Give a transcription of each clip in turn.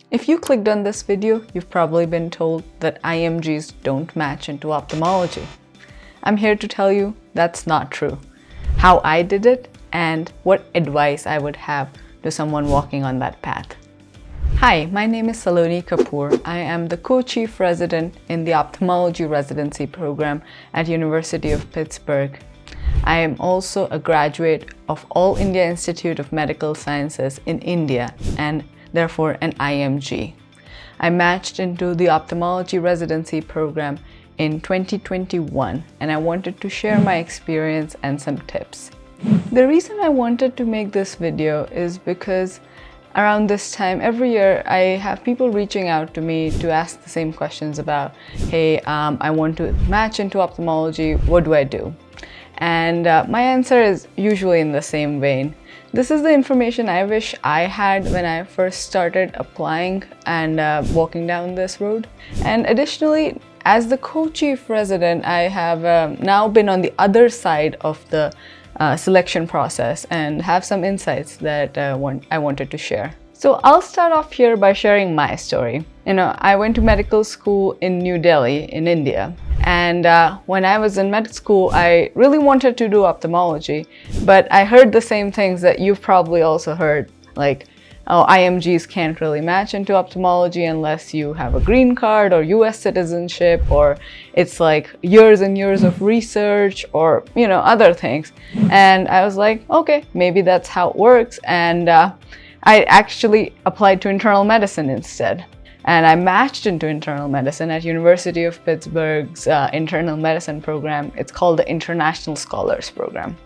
If you clicked on this video, you've probably been told that IMGs don't match into ophthalmology. I'm here to tell you that's not true. How I did it and what advice I would have to someone walking on that path. Hi, my name is Saloni Kapoor. I am the co-chief resident in the Ophthalmology Residency program at University of Pittsburgh. I am also a graduate of All India Institute of Medical Sciences in India and therefore an IMG. I matched into the Ophthalmology Residency program in 2021 and I wanted to share my experience and some tips. The reason I wanted to make this video is because around this time every year I have people reaching out to me to ask the same questions about, hey, I want to match into ophthalmology, what do I do? And my answer is usually in the same vein. This is the information I wish I had when I first started applying and walking down this road. And additionally, as the co-chief resident, I have now been on the other side of the selection process and have some insights that I wanted to share. So I'll start off here by sharing my story. I went to medical school in New Delhi in India. And when I was in med school, I really wanted to do ophthalmology, but I heard the same things that you've probably also heard, like, oh, IMGs can't really match into ophthalmology unless you have a green card or US citizenship, or it's like years and years of research or, other things. And I was like, okay, maybe that's how it works. And I actually applied to internal medicine instead. And I matched into internal medicine at University of Pittsburgh's internal medicine program. It's called the International Scholars Program.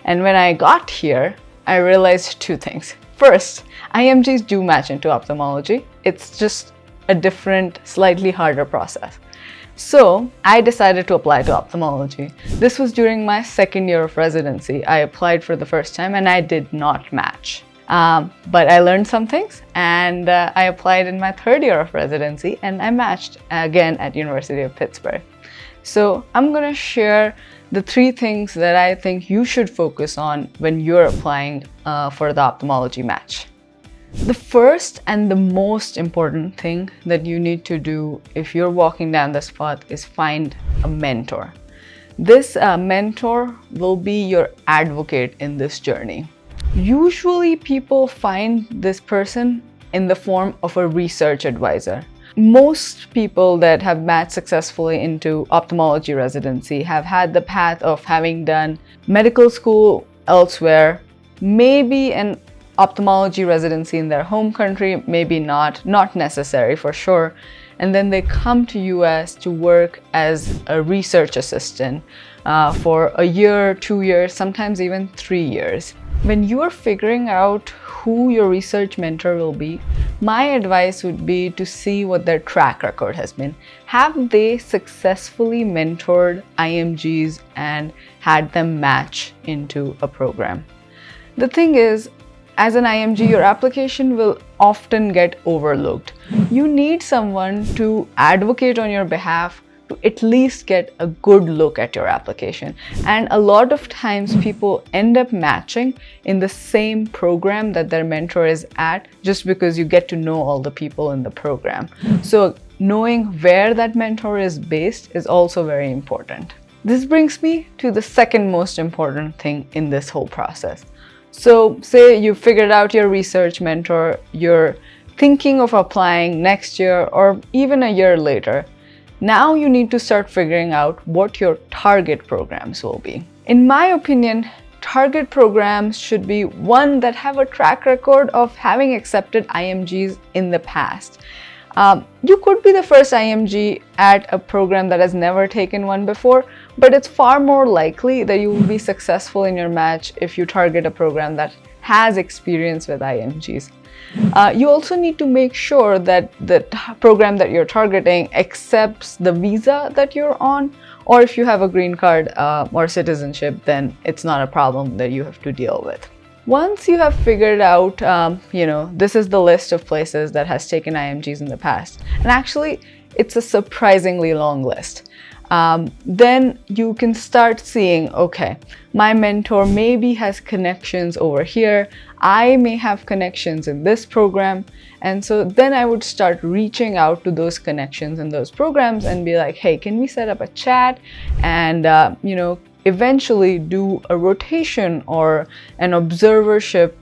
And when I got here, I realized two things. First, IMGs do match into ophthalmology. It's just a different, slightly harder process. So I decided to apply to ophthalmology. This was during my second year of residency. I applied for the first time and I did not match. But I learned some things and I applied in my third year of residency and I matched again at University of Pittsburgh. So I'm going to share the three things that I think you should focus on when you're applying for the ophthalmology match. The first and the most important thing that you need to do if you're walking down this path is find a mentor. This mentor will be your advocate in this journey. Usually people find this person in the form of a research advisor. Most people that have matched successfully into ophthalmology residency have had the path of having done medical school elsewhere, maybe an ophthalmology residency in their home country, maybe not necessary for sure. And then they come to US to work as a research assistant for a year, 2 years, sometimes even 3 years. When you are figuring out who your research mentor will be, my advice would be to see what their track record has been. Have they successfully mentored IMGs and had them match into a program? The thing is, as an IMG, your application will often get overlooked. You need someone to advocate on your behalf to at least get a good look at your application. And a lot of times people end up matching in the same program that their mentor is at just because you get to know all the people in the program. So knowing where that mentor is based is also very important. This brings me to the second most important thing in this whole process. So say you figured out your research mentor, you're thinking of applying next year or even a year later. Now you need to start figuring out what your target programs will be. In my opinion, target programs should be one that have a track record of having accepted IMGs in the past. You could be the first IMG at a program that has never taken one before, but it's far more likely that you will be successful in your match if you target a program that has experience with IMGs. You also need to make sure that the program that you're targeting accepts the visa that you're on, or if you have a green card or citizenship, then it's not a problem that you have to deal with. Once you have figured out, this is the list of places that has taken IMGs in the past, and actually it's a surprisingly long list. Then you can start seeing, okay, my mentor maybe has connections over here. I may have connections in this program. And so then I would start reaching out to those connections in those programs and be like, hey, can we set up a chat and, eventually do a rotation or an observership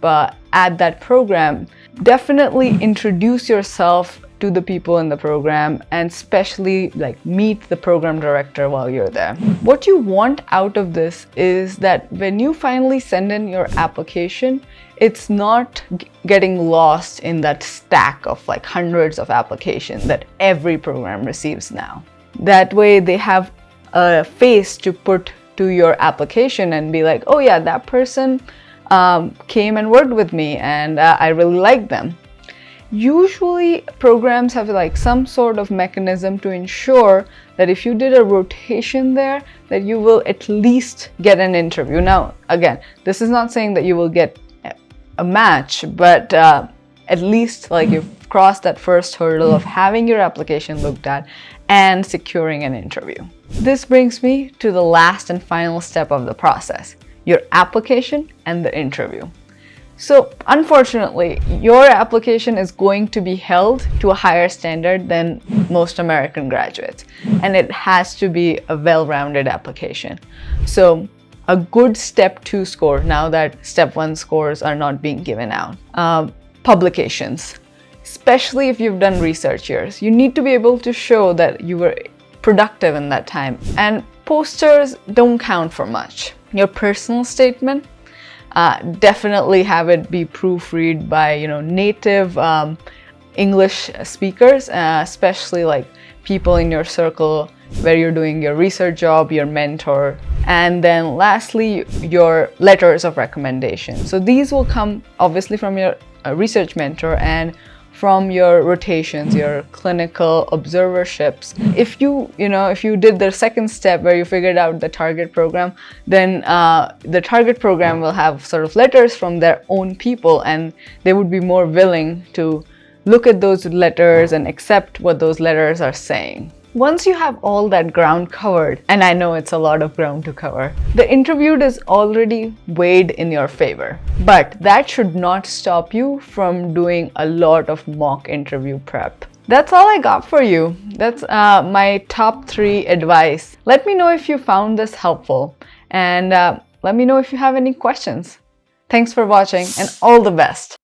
at that program. Definitely introduce yourself to the people in the program and especially meet the program director while you're there. What you want out of this is that when you finally send in your application, it's not getting lost in that stack of hundreds of applications that every program receives now. That way they have a face to put to your application and be like, oh yeah, that person came and worked with me and I really like them. Usually programs have some sort of mechanism to ensure that if you did a rotation there, that you will at least get an interview. Now, again, this is not saying that you will get a match, but at least you've crossed that first hurdle of having your application looked at and securing an interview. This brings me to the last and final step of the process, your application and the interview. So unfortunately, your application is going to be held to a higher standard than most American graduates, and it has to be a well-rounded application. So a good step 2 score, now that step 1 scores are not being given out. Publications, especially if you've done research years, you need to be able to show that you were productive in that time, and posters don't count for much. Your personal statement, definitely have it be proofread by native English speakers, especially people in your circle where you're doing your research job, your mentor. And then lastly, your letters of recommendation. So these will come obviously from your research mentor and from your rotations, your clinical observerships. If you did the second step where you figured out the target program, then the target program will have sort of letters from their own people, and they would be more willing to look at those letters and accept what those letters are saying. Once you have all that ground covered, and I know it's a lot of ground to cover, the interview is already weighed in your favor. But that should not stop you from doing a lot of mock interview prep. That's all I got for you. That's my top 3 advice. Let me know if you found this helpful, and let me know if you have any questions. Thanks for watching, and all the best.